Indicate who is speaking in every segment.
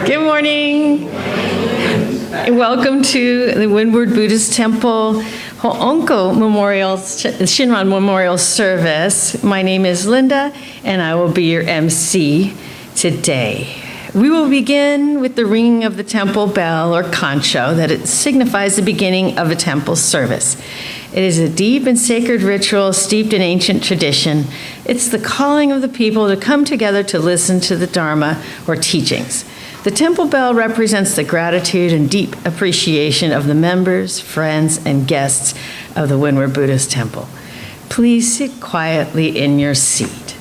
Speaker 1: Good morning. Welcome to the Windward Buddhist Temple Hoonko Shinran Memorial Service. My name is Linda, and I will be your MC today. We will begin with the ringing of the temple bell, or Kansho, that it signifies the beginning of a temple service. It is a deep and sacred ritual steeped in ancient tradition. It's the calling of the people to come together to listen to the Dharma, or teachings. The temple bell represents the gratitude and deep appreciation of the members, friends, and guests of the Windward Buddhist Temple. Please sit quietly in your seat.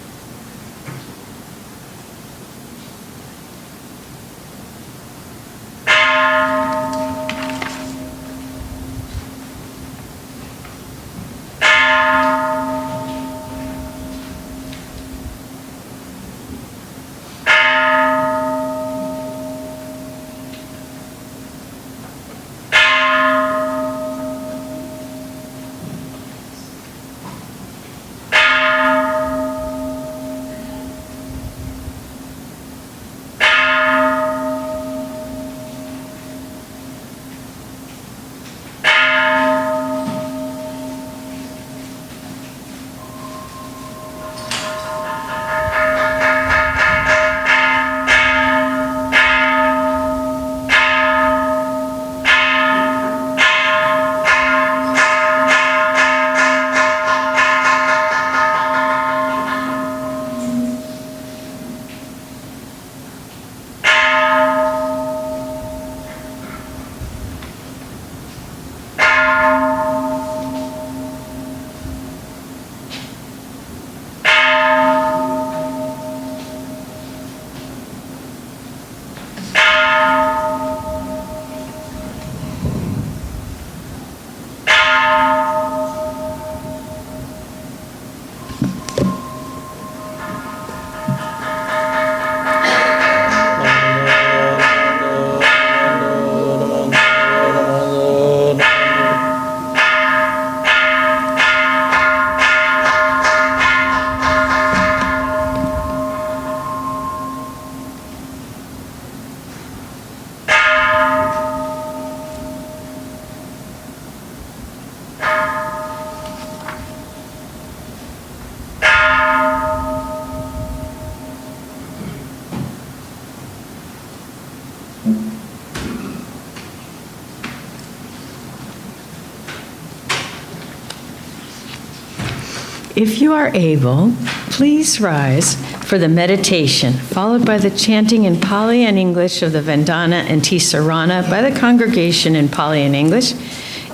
Speaker 1: If you are able, please rise for the meditation, followed by the chanting in Pali and English of the Vandana Ti-Sarana by the congregation in Pali and English.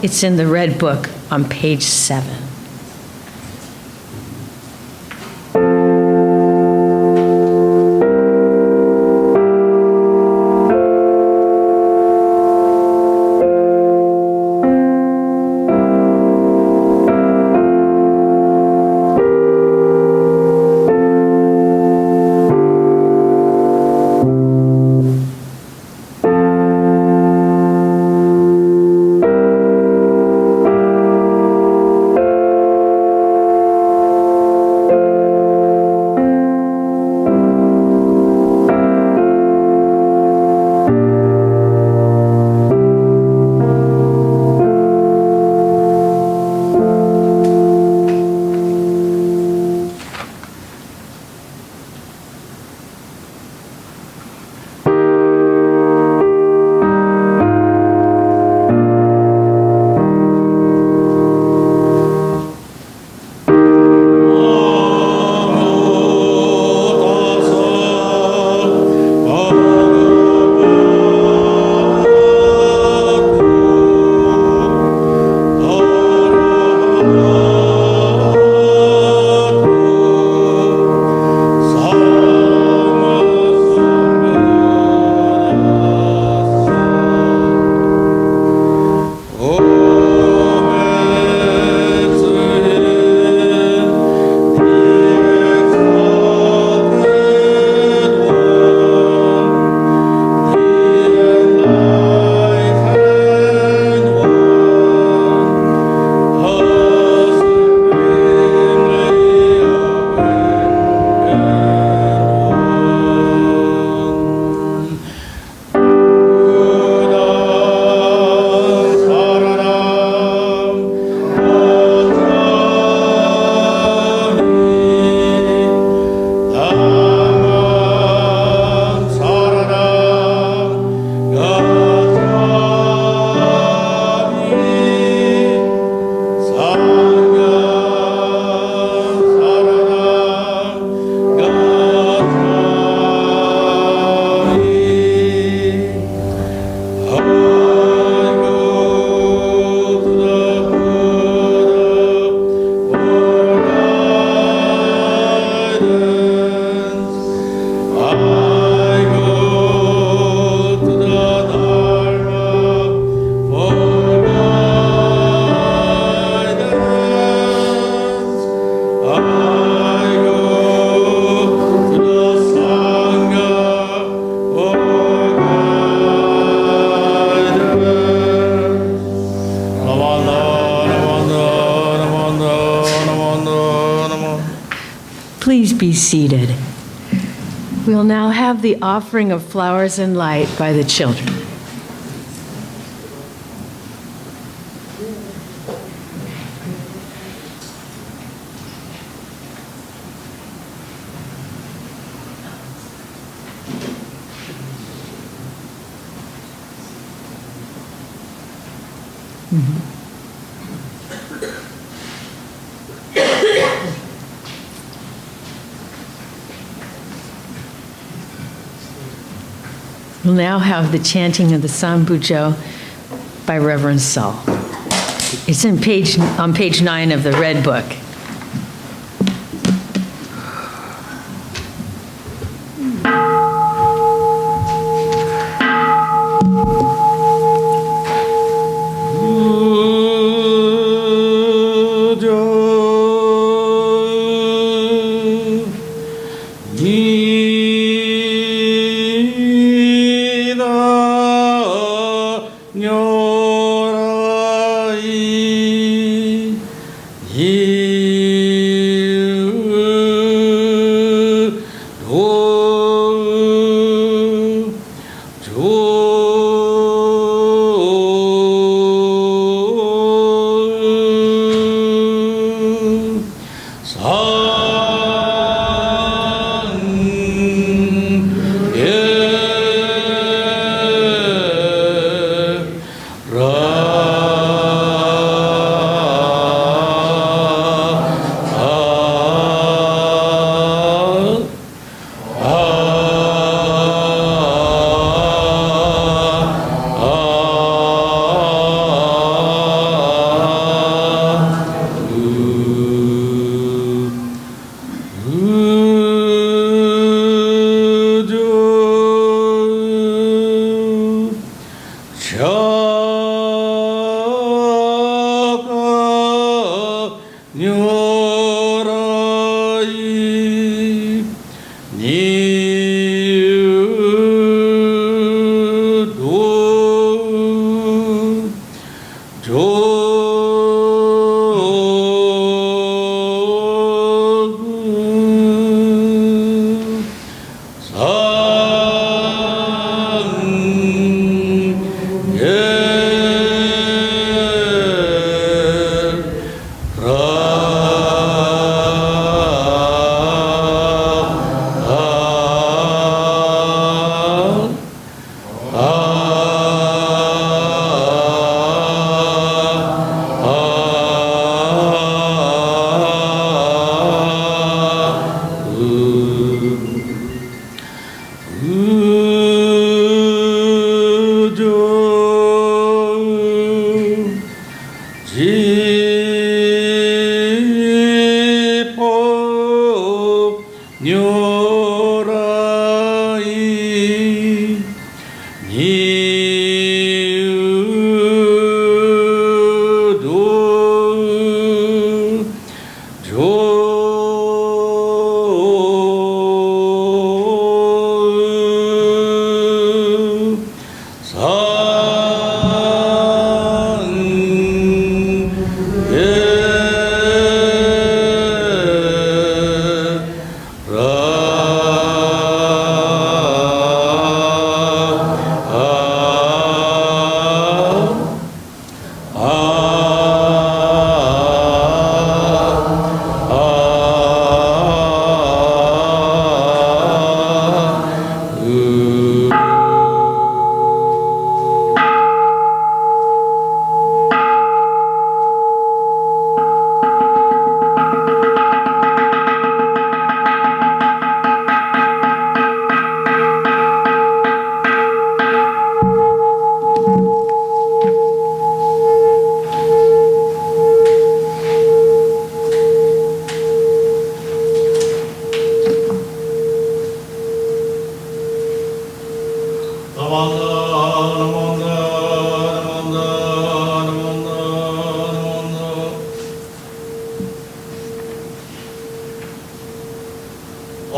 Speaker 1: It's in the Red Book on page 7. Please be seated. We'll now have the offering of flowers and light by the children. We'll now have the chanting of the Sanbujo by Reverend Saul. It's on page 9 of the Red Book.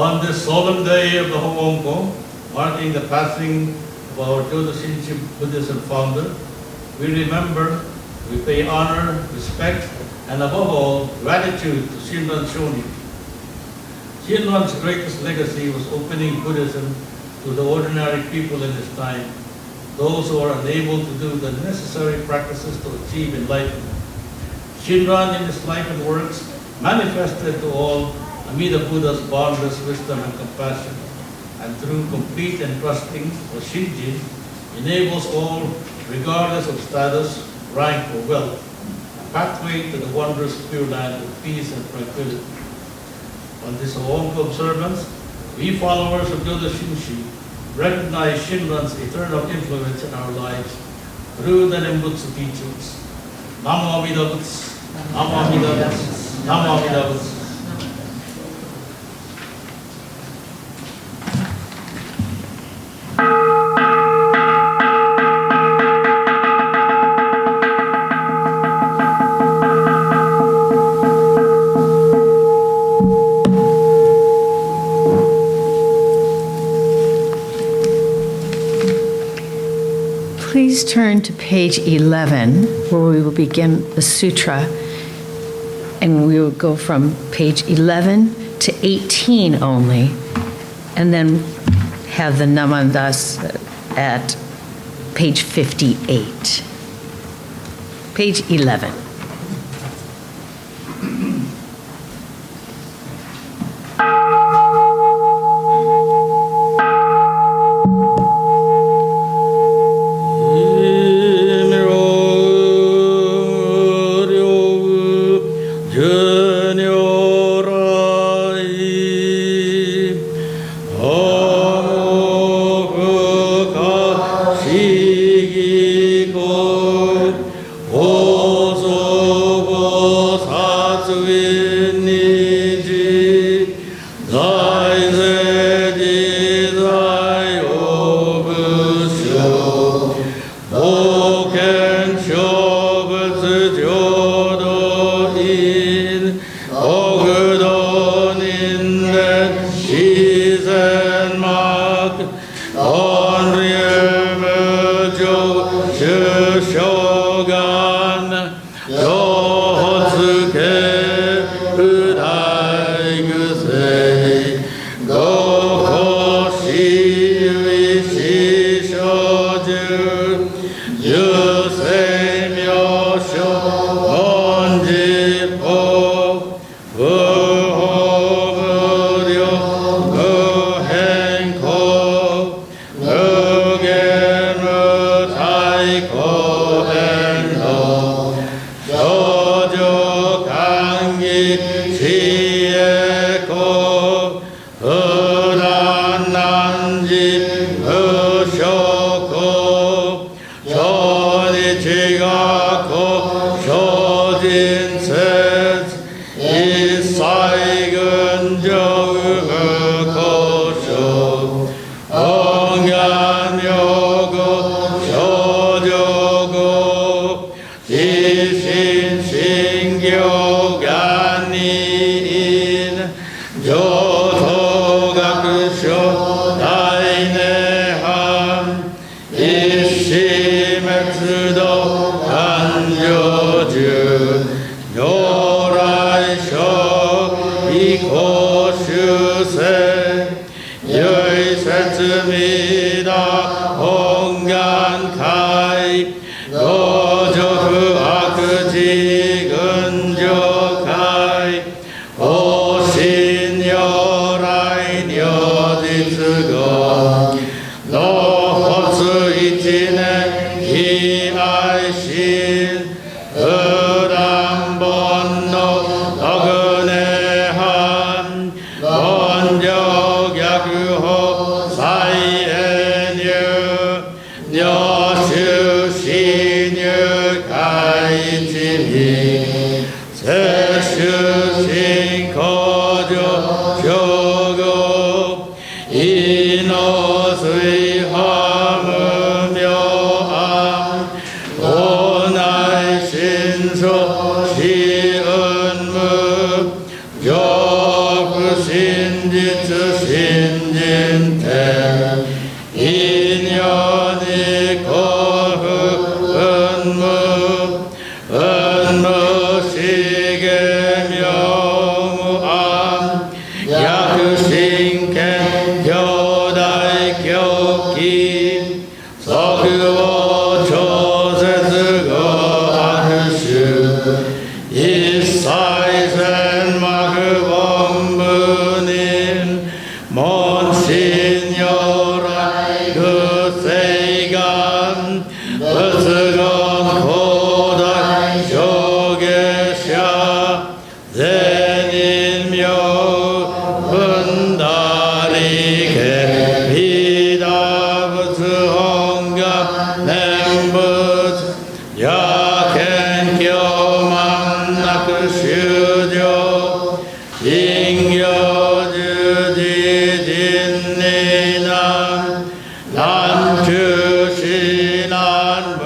Speaker 2: On this solemn day of the Hoonko, marking the passing of our Jodo Shinshu Buddhism founder, we remember, we pay honor, respect, and above all, gratitude to Shinran Shonin. Shinran's greatest legacy was opening Buddhism to the ordinary people in his time, those who are unable to do the necessary practices to achieve enlightenment. Shinran in his life and works manifested to all Amida Buddha's boundless wisdom and compassion, and through complete and trusting Shoshinge, enables all, regardless of status, rank, or wealth, a pathway to the wondrous pure land of peace and tranquility. On this Hoonko observance, we followers of Jodo Shinshu recognize Shinran's eternal influence in our lives through the Nembutsu teachings. Namo Amida Butsu, Namo Amida Butsu, Namo Amida Butsu.
Speaker 1: Please turn to page 11, where we will begin the sutra, and we will go from page 11 to 18 only, and then have the namandas at page 58. Page 11.
Speaker 3: 逆真剣兄弟教義即応調節語拍手一切善幕本部人門心如来具世願仏言広大上下者善人名分ダリケビダ仏本願念仏や謙虚満なく修行人行十字人に南中至南昔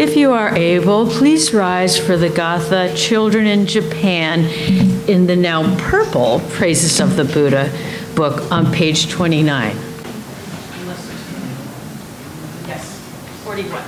Speaker 1: If you are able, please rise for the Gatha Children in Japan in the now purple Praises of the Buddha book on page 29. Yes, 41.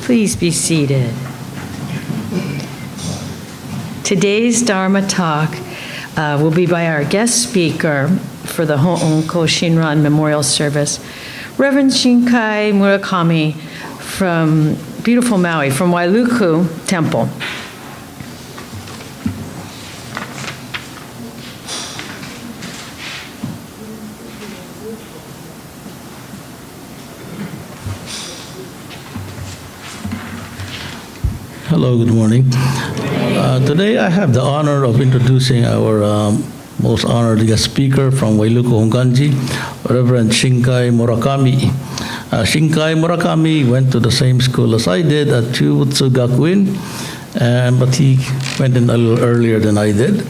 Speaker 1: Please be seated. Today's Dharma talk will be by our guest speaker, for the Hoonko Shinran Memorial Service, Reverend Shinkai Murakami from beautiful Maui, from Wailuku Temple.
Speaker 3: Hello, good morning. Today I have the honor of introducing our most honored guest speaker from Wailuku, Hongwanji, Reverend Shinkai Murakami. Shinkai Murakami went to the same school as I did at Butsu Gakuin, but he went in a little earlier than I did.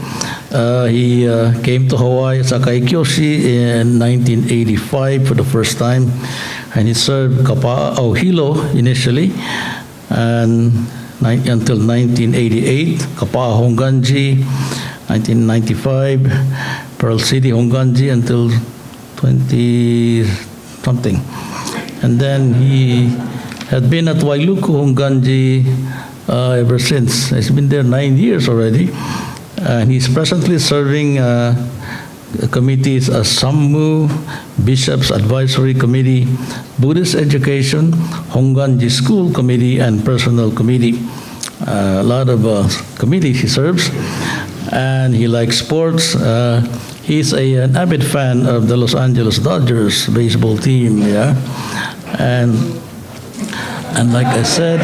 Speaker 3: He came to Hawaii as a kaikyoshi in 1985 for the first time, and he served Kapa'au Hilo initially, and until 1988, Kapaa Hongwanji, 1995, Pearl City Hongwanji until 20-something. And then he had been at Wailuku Hongwanji ever since. He's been there 9 years already. And he's presently serving committees as Sammu, Bishop's Advisory Committee, Buddhist Education, Hongwanji School Committee, and Personal Committee. A lot of committees he serves, and he likes sports. He's an avid fan of the Los Angeles Dodgers baseball team, yeah. And like I said,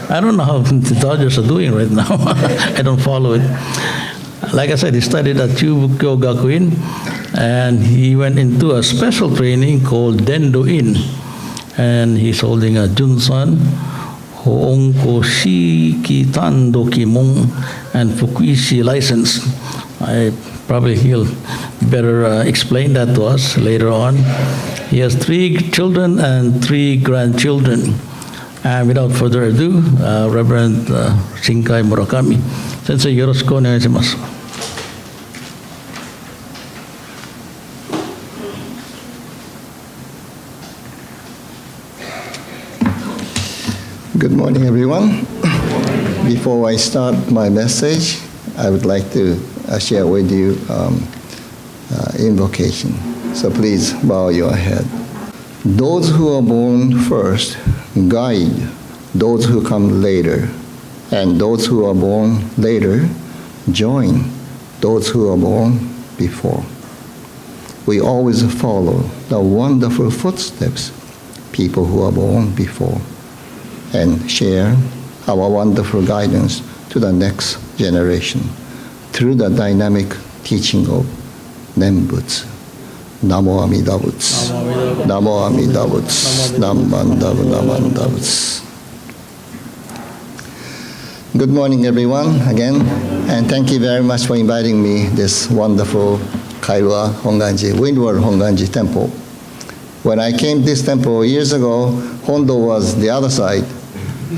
Speaker 3: I don't know how the Dodgers are doing right now. I don't follow it. Like I said, he studied at Chubukyo Gakuin, and he went into a special training called Dendo-in, and he's holding a Junsan, Hoonko Shiki Tando Kimon, and Fukuishi license. He'll better explain that to us later on. He has 3 children and 3 grandchildren. And without further ado, Reverend Shinkai Murakami. Sensei, yoroshiku onegaishimasu.
Speaker 4: Good morning, everyone. Before I start my message, I would like to share with you invocation. So please bow your head. Those who are born first guide those who come later, and those who are born later join those who are born before. We always follow the wonderful footsteps people who are born before, and share our wonderful guidance to the next generation through the dynamic teaching of Nembutsu. Namo Amida Butsu. Namo Amida Butsu. Namanda Butsu. Good morning, everyone, again, and thank you very much for inviting me this wonderful Kailua Hongwanji, Windward Hongwanji temple. When I came to this temple years ago, Hondo was the other side,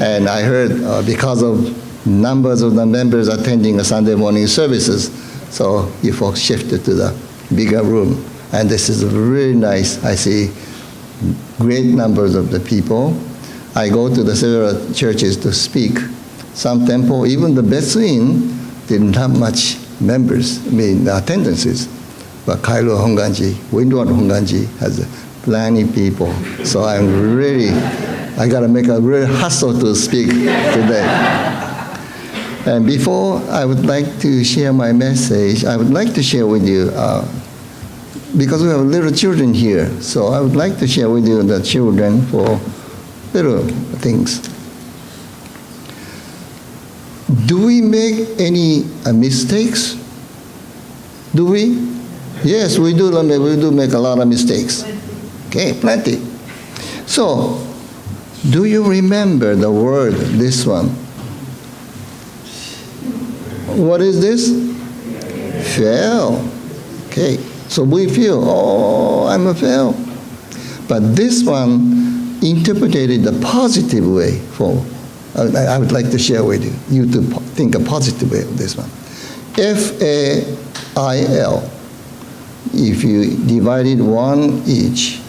Speaker 4: and I heard because of numbers of the members attending the Sunday morning services, so you folks shifted to the bigger room. And this is really nice. I see great numbers of the people. I go to the several churches to speak. Some temple, even the Butsu Inn, didn't have much members, attendances. But Kalu Hongwanji, Windward Hongwanji has plenty people. So I got to make a real hustle to speak today. And before I would like to share my message, I would like to share with you, because we have little children here, so I would like to share with you the children for little things. Do we make any mistakes? Do we? Yes, we do. We do make a lot of mistakes. Okay, plenty. So, do you remember the word, this one? What is this? Fail. Okay, so we feel, oh, I'm a fail. But this one interpreted in a positive way for, I would like to share with you to think a positive way of this one. F-A-I-L. If you divided one each,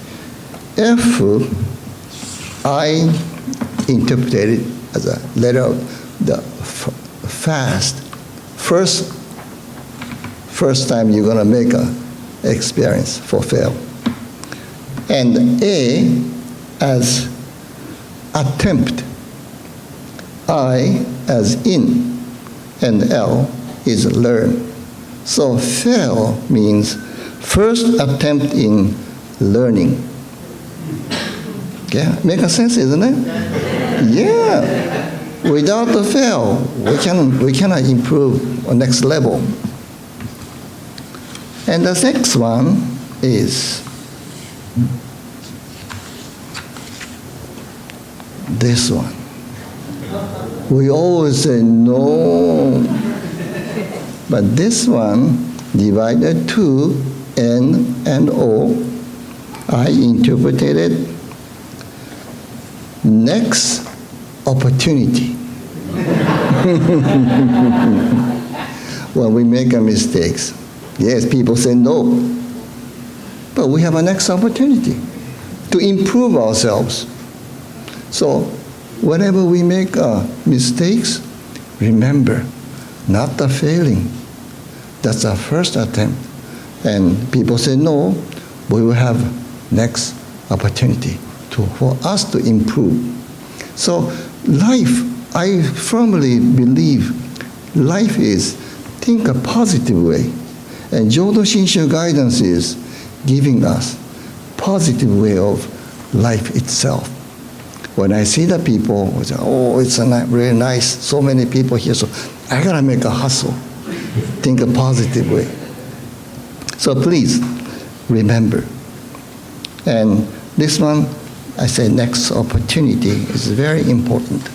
Speaker 4: F, I interpreted it as a letter of the fast, first time you're going to make a experience for fail. And A as attempt, I as in, and L is learn. So fail means first attempt in learning. Okay, make a sense, isn't it? Yeah. Without the fail, we cannot improve on next level. And the next one is this one. We always say no, but this one divided to N and O, I interpreted it next opportunity. When we make a mistakes, yes, people say no, but we have a next opportunity to improve ourselves. So whenever we make mistakes, remember, not the failing. That's our first attempt. And people say no, we will have next opportunity for us to improve. So life, I firmly believe life is think a positive way. And Jodo Shinshu guidance is giving us positive way of life itself. When I see the people, I say, oh, it's really nice, so many people here, so I gotta make a hustle. Think a positive way. So please, remember. And this one, I say next opportunity is very important.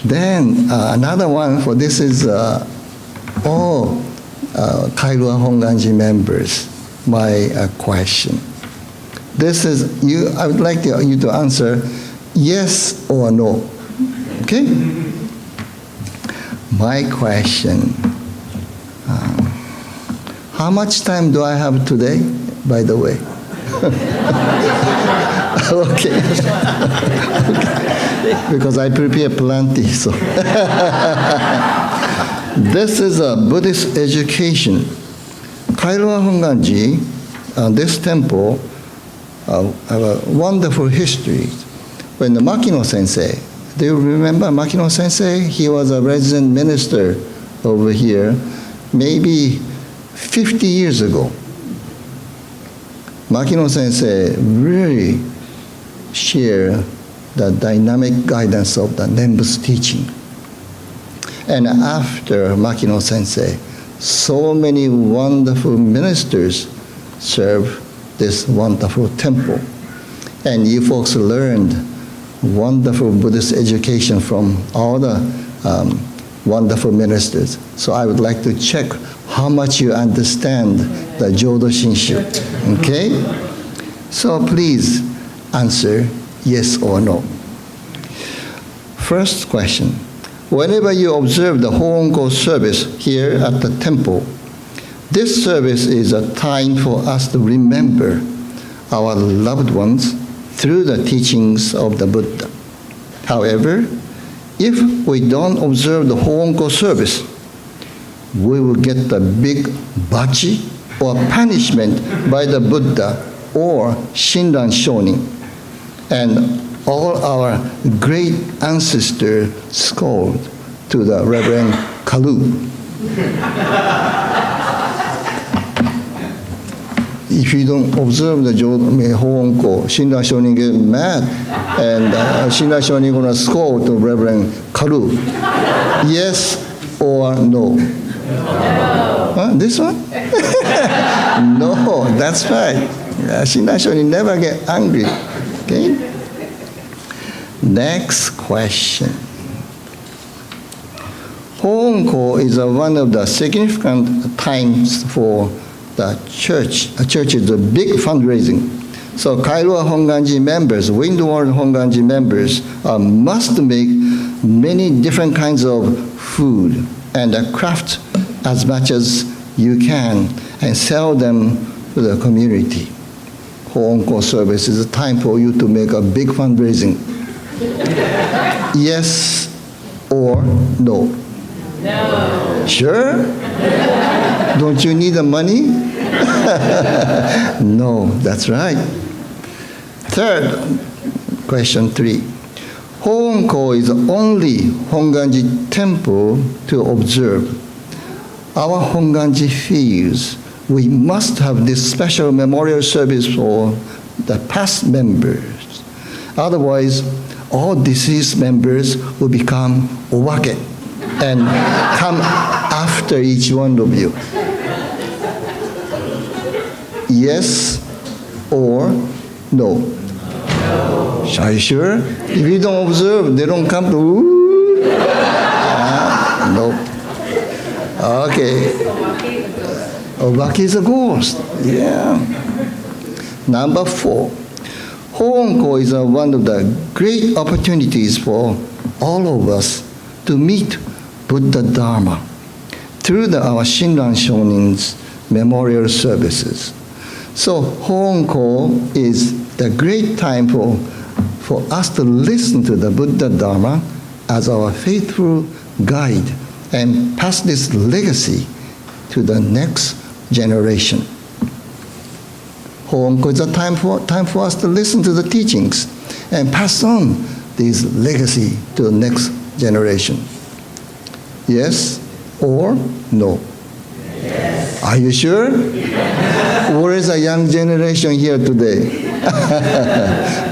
Speaker 4: Then another one for this is all Kalu Hongwanji members, my question. This is, I would like you to answer yes or no. Okay? My question, how much time do I have today, by the way? Okay. Because I prepare plenty, so. This is a Buddhist education. Kailua Hongwanji, this temple, have a wonderful history. When the Makino Sensei, do you remember Makino Sensei? He was a resident minister over here, maybe 50 years ago. Makino Sensei really shared the dynamic guidance of the Nembutsu teaching. And after Makino Sensei, so many wonderful ministers served this wonderful temple. And you folks learned wonderful Buddhist education from all the wonderful ministers. So I would like to check how much you understand the Jodo Shinshu. Okay? So please answer yes or no. First question. Whenever you observe the Hoonko service here at the temple, this service is a time for us to remember our loved ones through the teachings of the Buddha. However, if we don't observe the Hoonko service, we will get the big bachi or punishment by the Buddha or Shinran Shonin. And all our great ancestors scold to the Reverend Kalu. If you don't observe the Hoonko, Shinran Shonin get mad, and Shinran Shonin gonna scold to Reverend Kalu. Yes or no? Huh? This one? No, that's right. Shinran Shonin never get angry. Okay? Next question. Hoonko is one of the significant times for the church. A church is a big fundraising. So Kailua Hongwanji members, Windward Hongwanji members must make many different kinds of food and craft as much as you can and sell them to the community. Hoonko service is a time for you to make a big fundraising. Yes or no? No. Sure? Don't you need the money? No, that's right. Third, question 3. Hoonko is the only Hongwanji temple to observe. Our Hongwanji feels we must have this special memorial service for the past members. Otherwise, all deceased members will become owake and come after each one of you. Yes or no? Are you sure? If you don't observe, they don't come to. No. Okay. Owake is a ghost. Yeah. Number 4. Hoonko is one of the great opportunities for all of us to meet Buddha Dharma through our Shinran Shonin's memorial services. So Hoonko is the great time for us to listen to the Buddha Dharma as our faithful guide and pass this legacy to the next generation. Hoonko is a time for us to listen to the teachings and pass on this legacy to the next generation. Yes or no? Yes. Are you sure? Where is a young generation here today?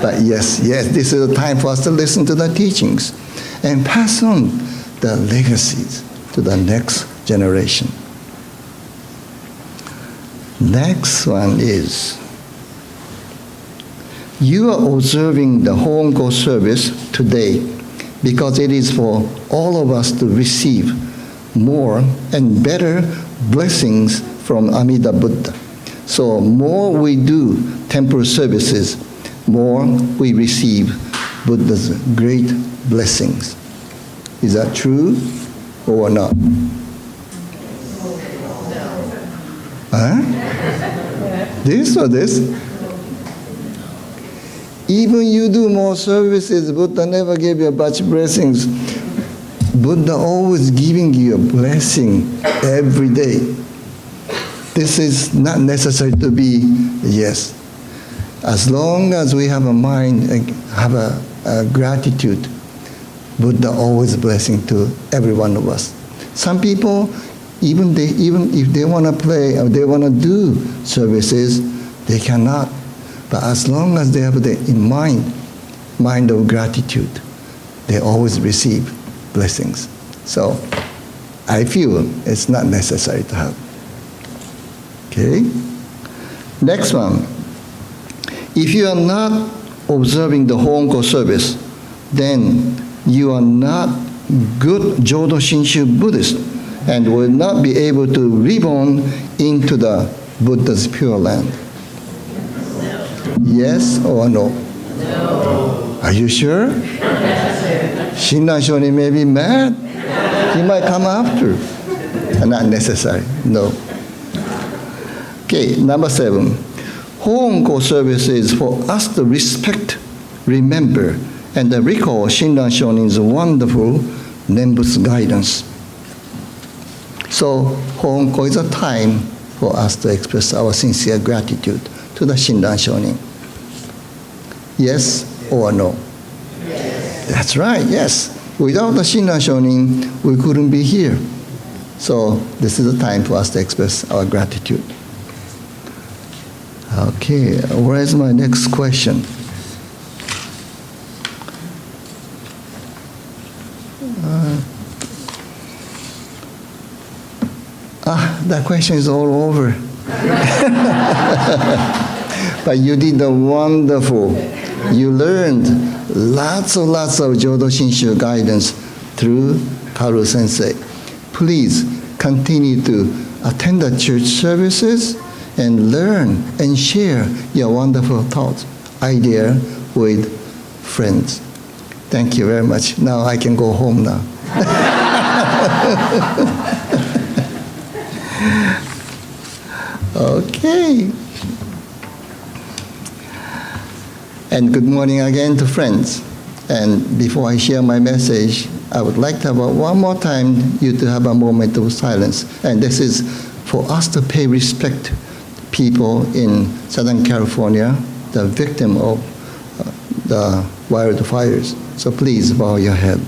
Speaker 4: But yes, this is a time for us to listen to the teachings and pass on the legacies to the next generation. Next one is, you are observing the Hoonko service today because it is for all of us to receive more and better blessings from Amida Buddha. So more we do temple services, more we receive Buddha's great blessings. Is that true or not? Huh? This or this? Even you do more services, Buddha never gave you much blessings. Buddha always giving you a blessing every day. This is not necessary to be yes. As long as we have a mind and have a gratitude, Buddha always blessing to every one of us. Some people, even if they want to play or they want to do services, they cannot. But as long as they have the mind of gratitude, they always receive blessings. So I feel it's not necessary to have. Okay? Next one. If you are not observing the Hoonko service, then you are not good Jodo Shinshu Buddhist and will not be able to reborn into the Buddha's pure land. Yes or no? No. Are you sure? Shinran Shonin may be mad. He might come after. Not necessary. No. Okay, number 7. Hoonko service is for us to respect, remember, and recall Shinran Shonin's wonderful Nembutsu guidance. So Hoonko is a time for us to express our sincere gratitude to the Shinran Shonin. Yes or no? Yes. That's right, yes. Without the Shinran Shonin, we couldn't be here. So this is a time for us to express our gratitude. Okay, where's my next question? That question is all over. But you did the wonderful. You learned lots of Jodo Shinshu guidance through Kalu Sensei. Please continue to attend the church services and learn and share your wonderful thoughts, idea with friends. Thank you very much. Now I can go home now. Okay. And good morning again to friends. And before I share my message, I would like to have one more time you to have a moment of silence. And this is for us to pay respect to people in Southern California, the victim of the wildfires. So please bow your head.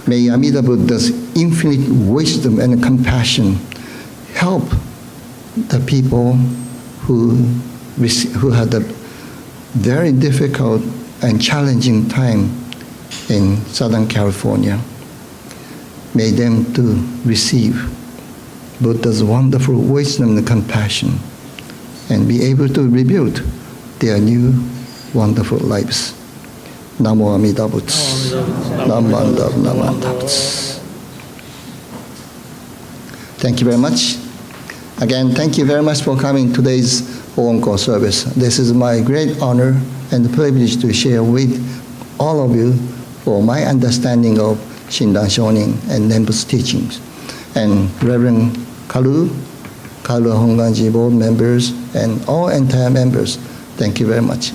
Speaker 4: May Amida Buddha's infinite wisdom and compassion help the people who had a very difficult and challenging time in Southern California. May them too receive Buddha's wonderful wisdom and compassion and be able to rebuild their new wonderful lives. Namo Amida Butsu. Namo Butsu. Thank you very much. Again, thank you very much for coming to today's Hoonko service. This is my great honor and privilege to share with all of you for my understanding of Shinran Shonin and Nembutsu teachings. And Reverend Kalu Hongwanji board members, and all entire members, thank you very much.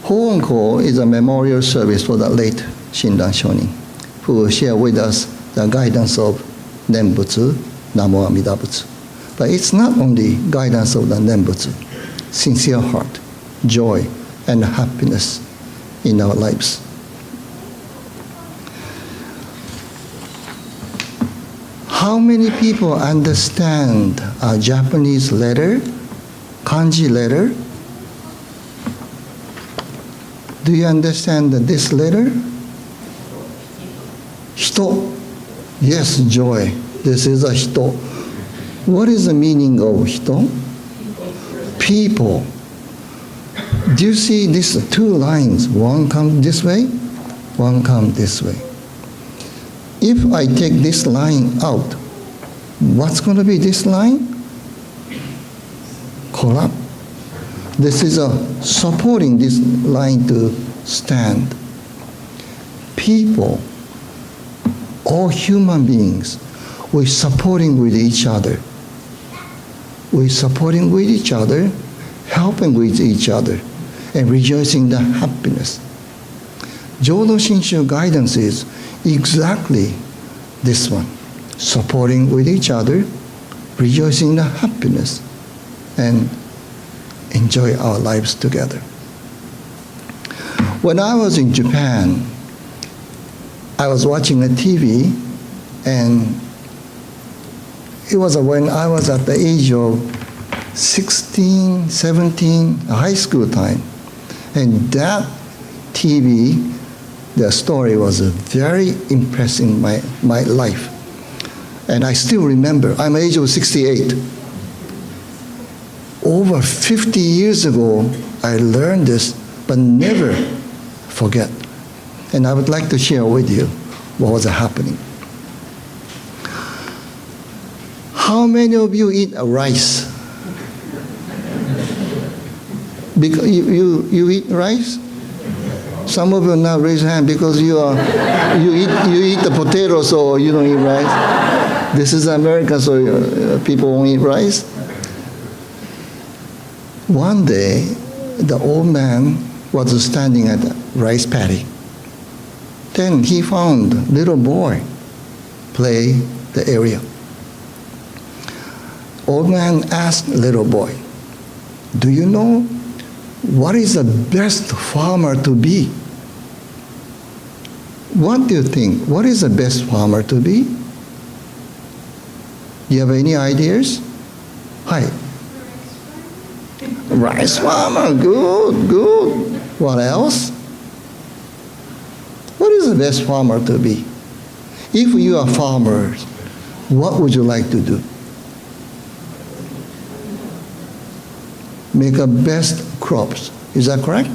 Speaker 4: Hoonko is a memorial service for the late Shinran Shonin, who will share with us the guidance of Nembutsu, Namo Amida Butsu. But it's not only guidance of the Nembutsu, sincere heart, joy, and happiness in our lives. How many people understand a Japanese letter, kanji letter? Do you understand this letter? Hito. Yes, joy. This is a hito. What is the meaning of hito? People. Do you see these two lines? One comes this way, one comes this way. If I take this line out, what's going to be this line? Collapse. This is supporting this line to stand. People, all human beings, we're supporting with each other. We're supporting with each other, helping with each other, and rejoicing the happiness. Jodo Shinshu guidance is exactly this one, supporting with each other, rejoicing the happiness, and enjoy our lives together. When I was in Japan, I was watching a TV, and it was when I was at the age of 16, 17, high school time. And that TV, the story was very impressing my life. And I still remember, I'm age of 68. Over 50 years ago, I learned this, but never forget. And I would like to share with you what was happening. How many of you eat rice? Because you eat rice? Some of you now raise your hand because you eat the potato, so you don't eat rice. This is America, so people won't eat rice. One day, the old man was standing at the rice paddy. Then he found little boy play the area. Old man asked little boy, "Do you know what is the best farmer to be?" What do you think? What is the best farmer to be? Do you have any ideas? Hi. Rice farmer, good, good. What else? What is the best farmer to be? If you are farmers, what would you like to do? Make a best crops. Is that correct?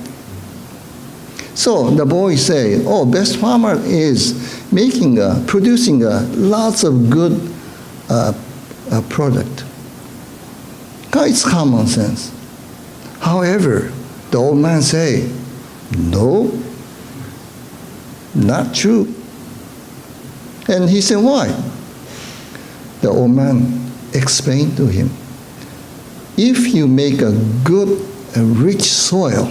Speaker 4: So the boy say, "Oh, best farmer is producing lots of good product." It's common sense. However, the old man say, "No, not true." And he said, "Why?" The old man explained to him, "If you make a good and rich soil,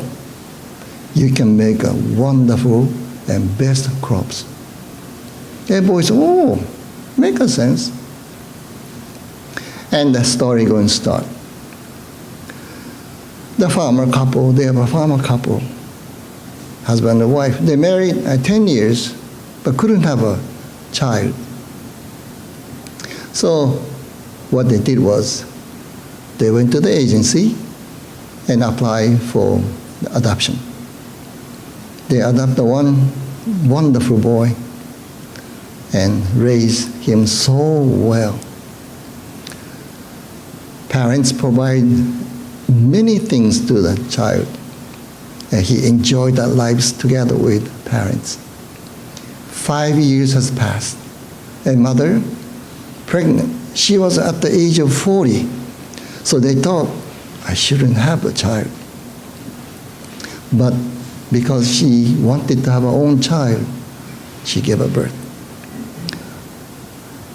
Speaker 4: you can make a wonderful and best crops." And boy said, "Oh, Make a sense. And the story going to start. The farmer couple, they have a farmer couple, husband and wife. They married 10 years, but couldn't have a child. So what they did was, they went to the agency and applied for adoption. They adopted one wonderful boy and raised him so well. Parents provide many things to the child, and he enjoyed their lives together with parents. 5 years has passed, and mother, pregnant. She was at the age of 40, so they thought, I shouldn't have a child. But because she wanted to have her own child, she gave a birth.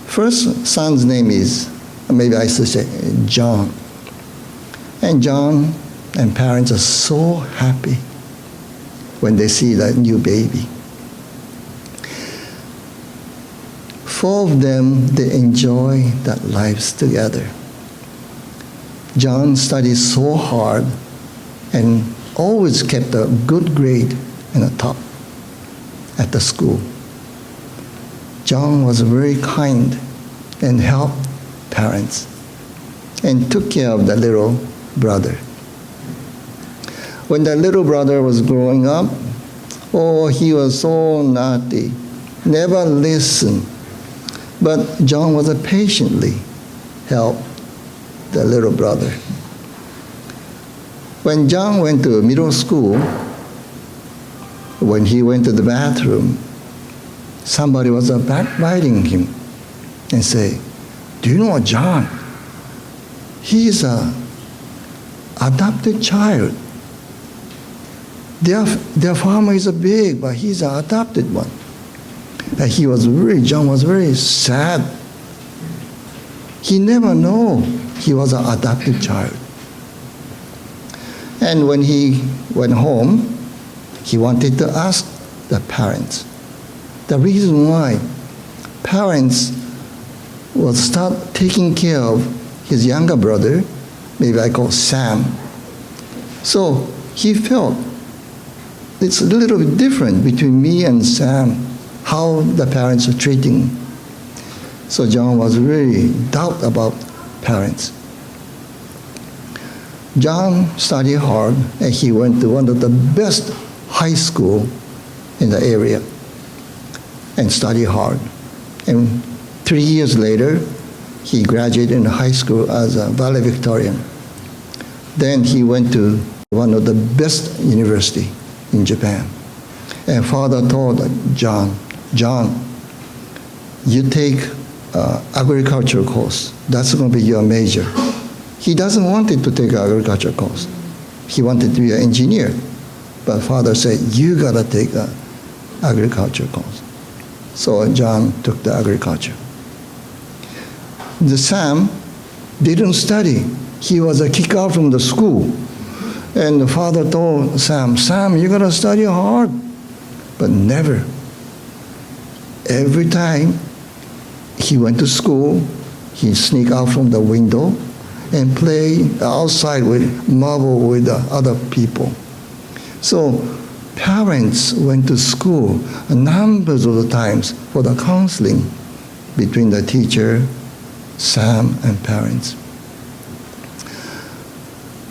Speaker 4: First son's name is, maybe I should say, John. And John and parents are so happy when they see that new baby. 4 of them, they enjoy their lives together. John studied so hard and always kept a good grade and a top at the school. John was very kind and helped parents and took care of the little brother. When the little brother was growing up, oh, he was so naughty, never listened. But John was patiently helped the little brother. When John went to middle school, when he went to the bathroom, somebody was backbiting him and say, do you know John? He's an adopted child. Their family is big, but he's an adopted one. And John was very sad. He never knew he was an adopted child. And when he went home, he wanted to ask the parents. The reason why parents will start taking care of his younger brother, maybe I call Sam. So he felt it's a little bit different between me and Sam, how the parents are treating. So John was really doubt about parents. John studied hard, and he went to one of the best high school in the area and studied hard. And 3 years later, he graduated in high school as a valedictorian. Then he went to one of the best university in Japan. And father told John, you take agriculture course. That's going to be your major. He doesn't want to take an agriculture course. He wanted to be an engineer. But father said, you got to take an agriculture course. So John took the agriculture. The Sam didn't study. He was kicked out from the school. And the father told Sam, you got to study hard. But never. Every time he went to school, he'd sneak out from the window and play outside with marble with the other people. So parents went to school numbers of the times for the counseling between the teacher, Sam, and parents.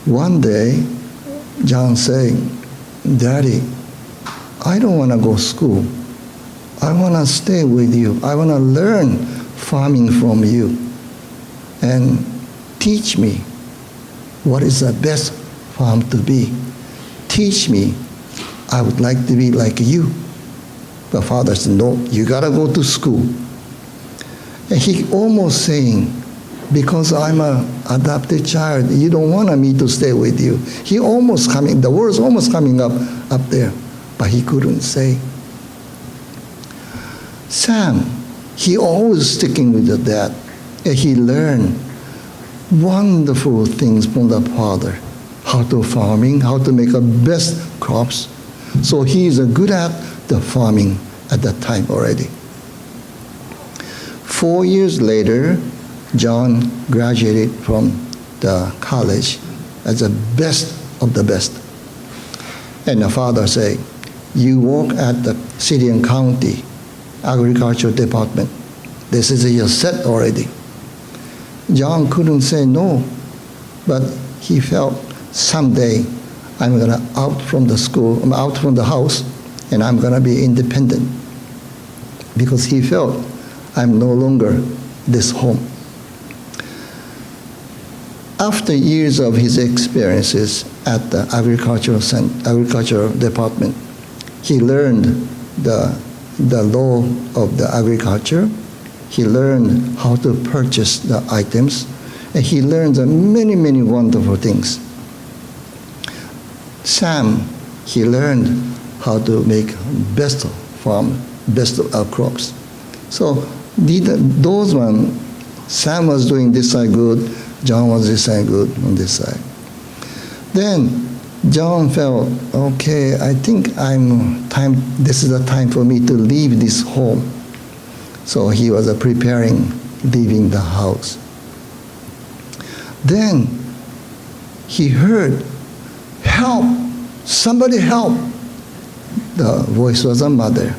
Speaker 4: One day, John said, Daddy, I don't want to go to school. I want to stay with you. I want to learn farming from you. And teach me what is the best farm to be. Teach me. I would like to be like you. But father said, no, you got to go to school. And he almost saying, because I'm an adopted child, you don't want me to stay with you. He almost coming, the words almost coming up there, but he couldn't say. Sam, he always sticking with the dad, and he learned wonderful things from the father, how to farming, how to make the best crops. So he is good at the farming at that time already. 4 years later, John graduated from the college as the best of the best. And the father said, you work at the city and county agriculture department. This is your set already. John couldn't say no, but he felt someday I'm gonna out from the school, I'm out from the house, and I'm gonna be independent. Because he felt I'm no longer this home. After years of his experiences at the agricultural department, he learned the law of the agriculture. He learned how to purchase the items, and he learned many, many wonderful things. Sam, he learned how to make best farm, best crops. So those one, Sam was doing this side good, John was this side good on this side. Then John felt, okay, I think this is the time for me to leave this home. So he was preparing, leaving the house. Then he heard, help, somebody help. The voice was a mother.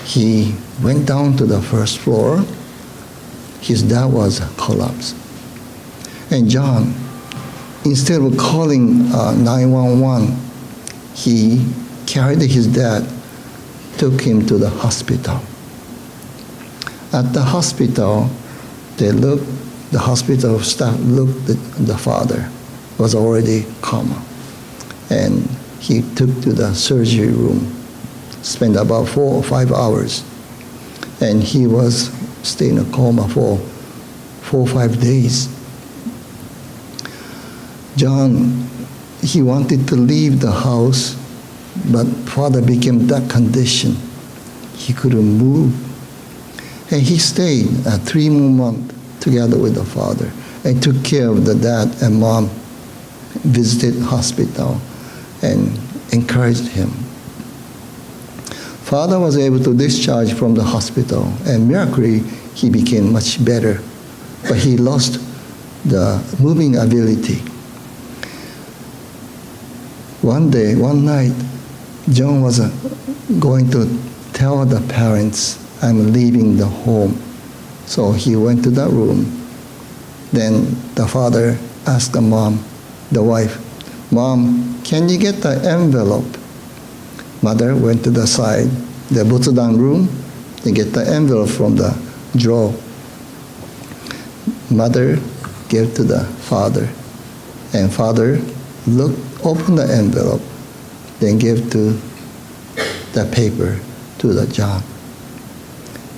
Speaker 4: He went down to the first floor. His dad was collapsed. And John, instead of calling 911, he carried his dad, took him to the hospital. At the hospital, the hospital staff looked at the father, was already coma. And he took to the surgery room, spent about 4 or 5 hours. And he was staying in a coma for 4 or 5 days. John, he wanted to leave the house, but father became that condition. He couldn't move. And he stayed 3 more months together with the father and took care of the dad and mom, visited hospital and encouraged him. Father was able to discharge from the hospital, and miraculously he became much better, but he lost the moving ability. One night, John was going to tell the parents, I'm leaving the home. So he went to that room. Then the father asked the mom, the wife, Mom, can you get the envelope? Mother went to the side, the Butsu room, to get the envelope from the drawer. Mother gave to the father, and father opened the envelope, then gave to the paper to the John.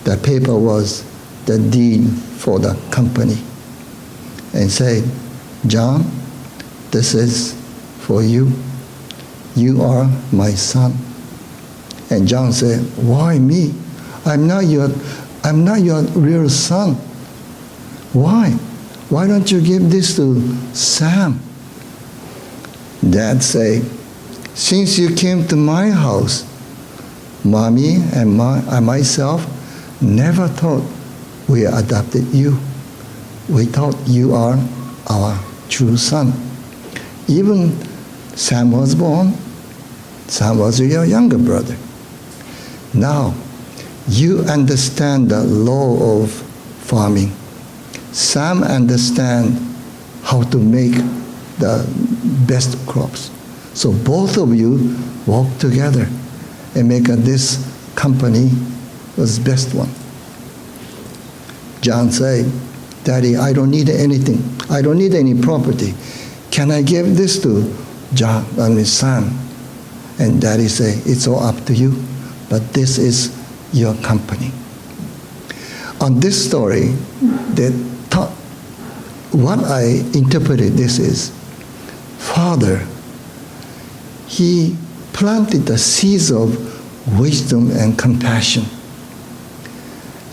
Speaker 4: The paper was the deed for the company, and said, John, this is for you. You are my son. And John said, why me? I'm not your real son. Why? Why don't you give this to Sam? Dad said, since you came to my house, Mommy and myself never thought we adopted you. We thought you are our true son. Even Sam was born, Sam was your younger brother. Now, you understand the law of farming. Sam understands how to make the best crops. So both of you work together and make this company was best one. John said, Daddy, I don't need anything. I don't need any property. Can I give this to John and Sam? And Daddy said, it's all up to you, but this is your company. On this story, what I interpreted this is, Father, he planted the seeds of wisdom and compassion.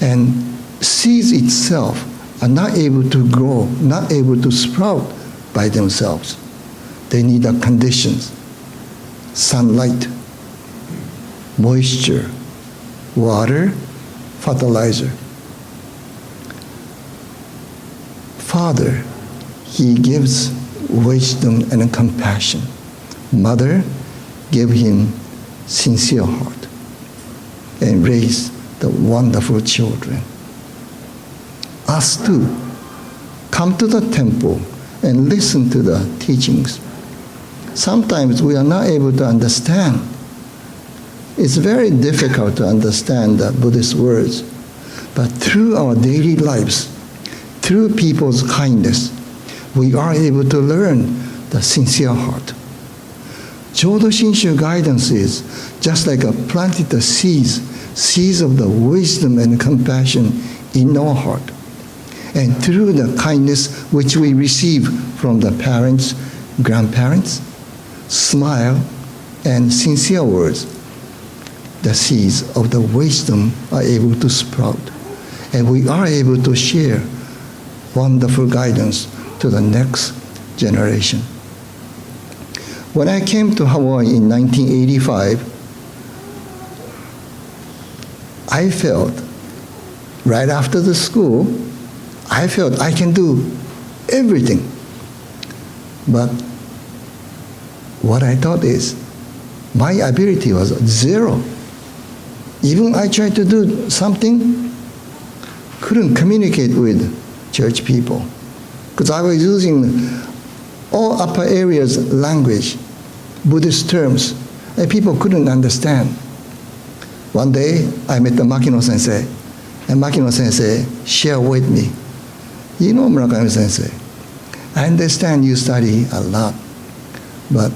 Speaker 4: And seeds itself are not able to grow, not able to sprout by themselves. They need the conditions, sunlight, moisture, water, fertilizer. Father, he gives wisdom and compassion. Mother gave him sincere heart and raised the wonderful children. Us too, come to the temple and listen to the teachings. Sometimes we are not able to understand. It's very difficult to understand the Buddhist words, but through our daily lives, through people's kindness, we are able to learn the sincere heart. Jodo Shinshu guidance is just like a planted the seeds of the wisdom and compassion in our heart. And through the kindness which we receive from the parents, grandparents, smile and sincere words, the seeds of the wisdom are able to sprout. And we are able to share wonderful guidance to the next generation. When I came to Hawaii in 1985, I felt, right after the school, I felt I can do everything. But what I thought is, my ability was zero. Even I tried to do something, couldn't communicate with church people, because I was using all upper areas language, Buddhist terms, and people couldn't understand. One day, I met the Makino Sensei, and Makino Sensei shared with me, you know, Murakami Sensei, I understand you study a lot, but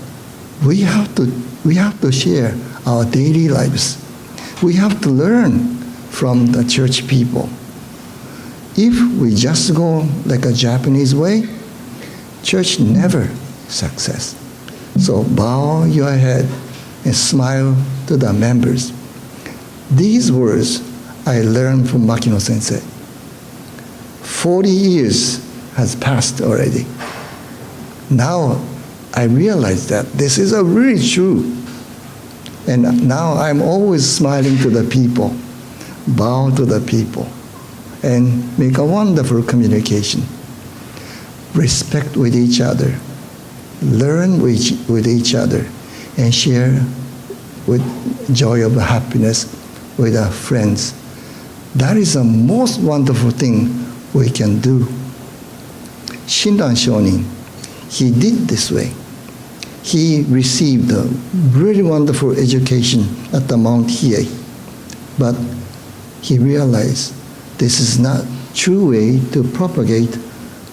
Speaker 4: we have to share our daily lives. We have to learn from the church people. If we just go like a Japanese way, church never success. So bow your head and smile to the members. These words I learned from Makino Sensei. 40 years has passed already. Now I realize that this is a really true. And now I'm always smiling to the people, bow to the people, and make a wonderful communication. Respect with each other, learn with each other, and share with joy of happiness with our friends. That is the most wonderful thing we can do. Shinran Shonin, he did this way. He received a really wonderful education at the Mount Hiei, but he realized this is not true way to propagate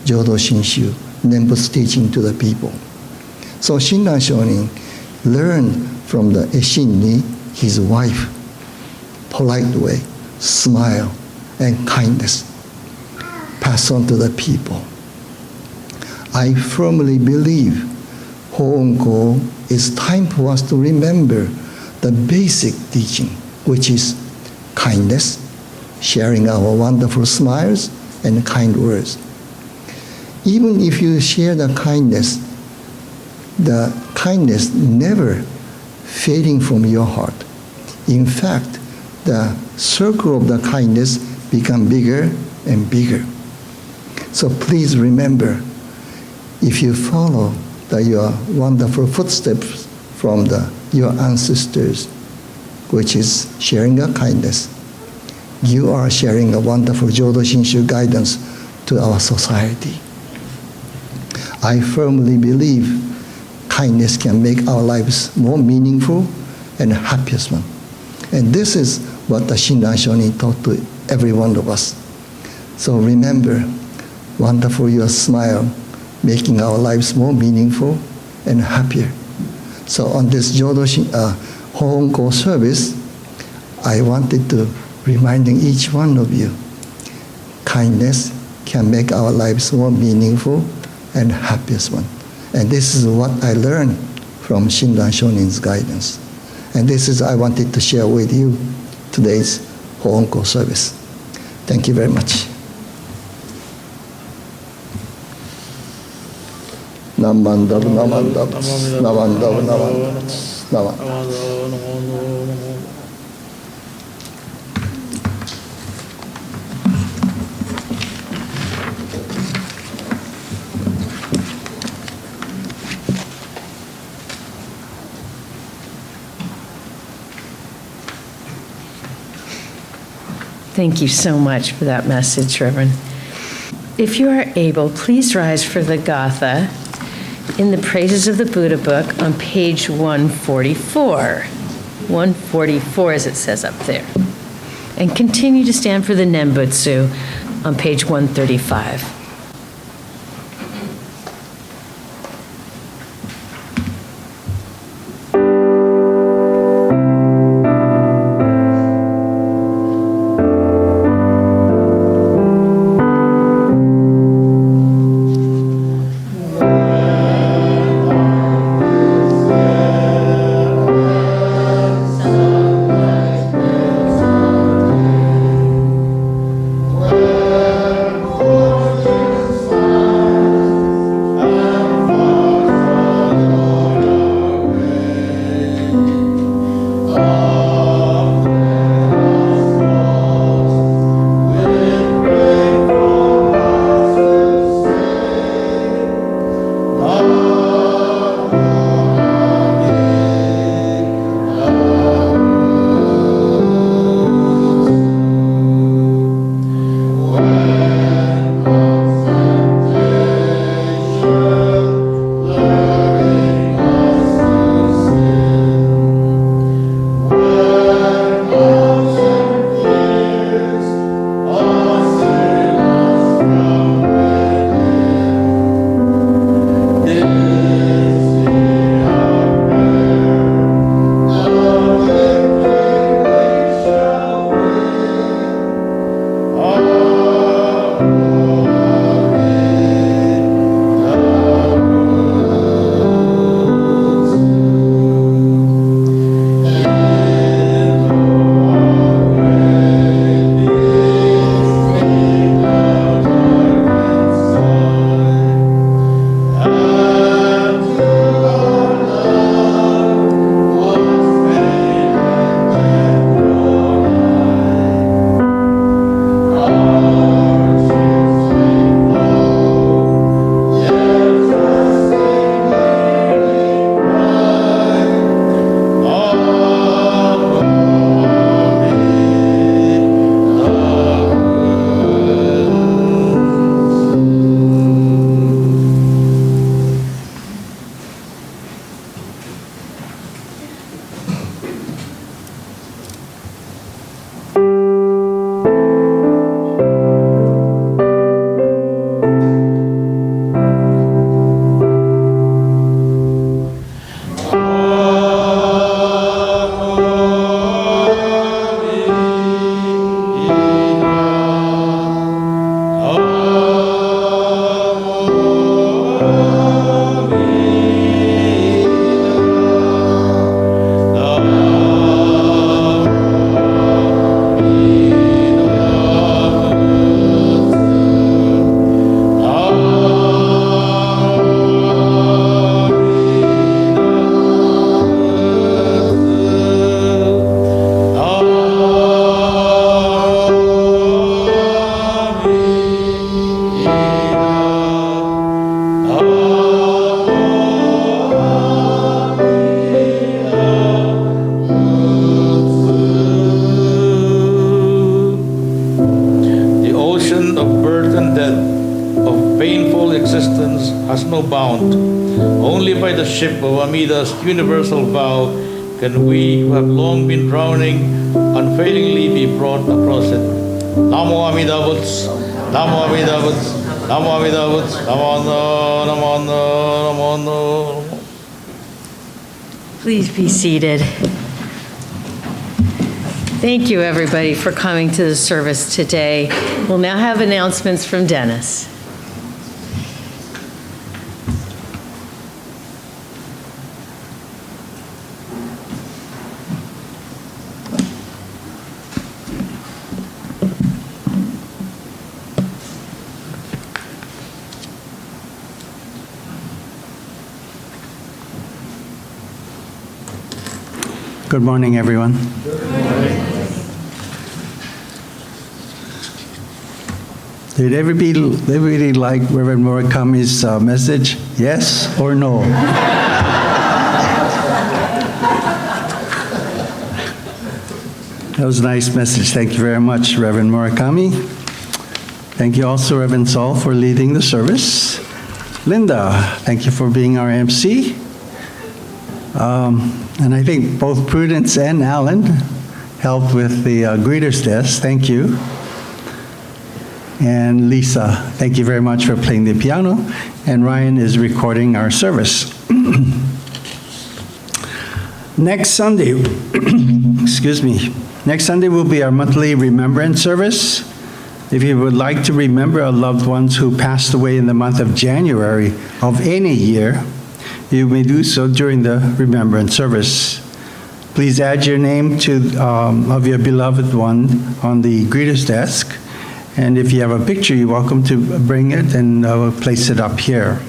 Speaker 4: Jodo Shinshu, Nembutsu teaching to the people. So Shinran Shonin learned from the Eshinni, his wife, polite way, smile, and kindness, pass on to the people. I firmly believe Hoonko is time for us to remember the basic teaching, which is kindness, sharing our wonderful smiles and kind words. Even if you share the kindness never fading from your heart. In fact, the circle of the kindness become bigger and bigger. So please remember, if you follow your wonderful footsteps from your ancestors, which is sharing a kindness, you are sharing a wonderful Jodo Shinshu guidance to our society. I firmly believe kindness can make our lives more meaningful and happiest one. And this is what the Shinran Shonin taught to every one of us. So remember, wonderful your smile, making our lives more meaningful and happier. So on this Jodo Hoonko service, I wanted to reminding each one of you, kindness can make our lives more meaningful and happiest one. And this is what I learned from Shinran Shonin's guidance. And this is I wanted to share with you today's Hoonko service. Thank you very much. Namandab, namandab, namandab, namandab, namandab.
Speaker 1: Thank you so much for that message, Reverend. If you are able, please rise for the Gatha in the Praises of the Buddha book on page 144. 144, as it says up there. And continue to stand for the Nembutsu on page 135.
Speaker 2: has no bound. Only by the ship of Amida's universal vow can we who have long been drowning unfailingly be brought across it. Namo Amida Butsu, Namo Amida Butsu, Namo Amida Butsu, Namo Namo Namo Namo.
Speaker 1: Please be seated. Thank you, everybody, for coming to the service today. We'll now have announcements from Dennis.
Speaker 5: Good morning, everyone. Did everybody like Reverend Murakami's message? Yes or no? That was a nice message. Thank you very much, Reverend Murakami. Thank you also, Reverend Saul, for leading the service. Linda, thank you for being our MC. And I think both Prudence and Alan helped with the greeter's desk. Thank you. And Lisa, thank you very much for playing the piano. And Ryan is recording our service. Next Sunday, excuse me, next Sunday will be our monthly remembrance service. If you would like to remember our loved ones who passed away in the month of January of any year, you may do so during the remembrance service. Please add your name of your beloved one on the greeter's desk. And if you have a picture, you're welcome to bring it, and we'll place it up here.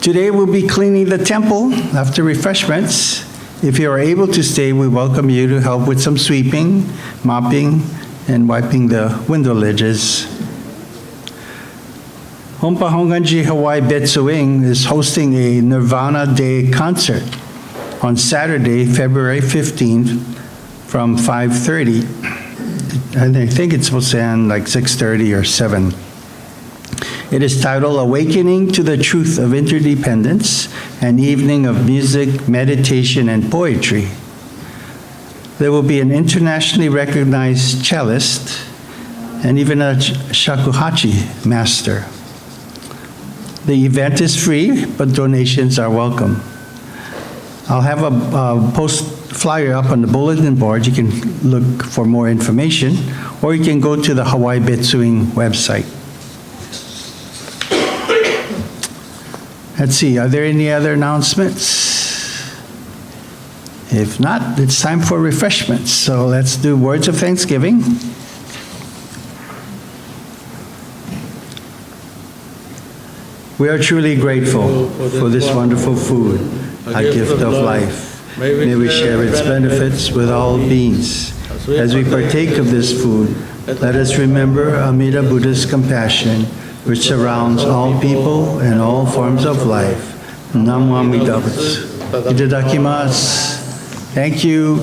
Speaker 5: Today we'll be cleaning the temple after refreshments. If you are able to stay, we welcome you to help with some sweeping, mopping, and wiping the window ledges. Hompa Hongwanji Hawaii Betsuing is hosting a Nirvana Day concert on Saturday, February 15th from 5:30. And I think it's supposed to end like 6:30 or 7. It is titled Awakening to the Truth of Interdependence, an evening of music, meditation, and poetry. There will be an internationally recognized cellist and even a shakuhachi master. The event is free, but donations are welcome. I'll have a post flyer up on the bulletin board. You can look for more information, or you can go to the Hawaii Betsuing website. Let's see, are there any other announcements? If not, it's time for refreshments. So let's do words of thanksgiving. We are truly grateful for this wonderful food, a gift of life. May we share its benefits with all beings. As we partake of this food, let us remember Amida Buddha's compassion, which surrounds all people and all forms of life. Namo Amida Butsu. Itadakimasu. Thank you.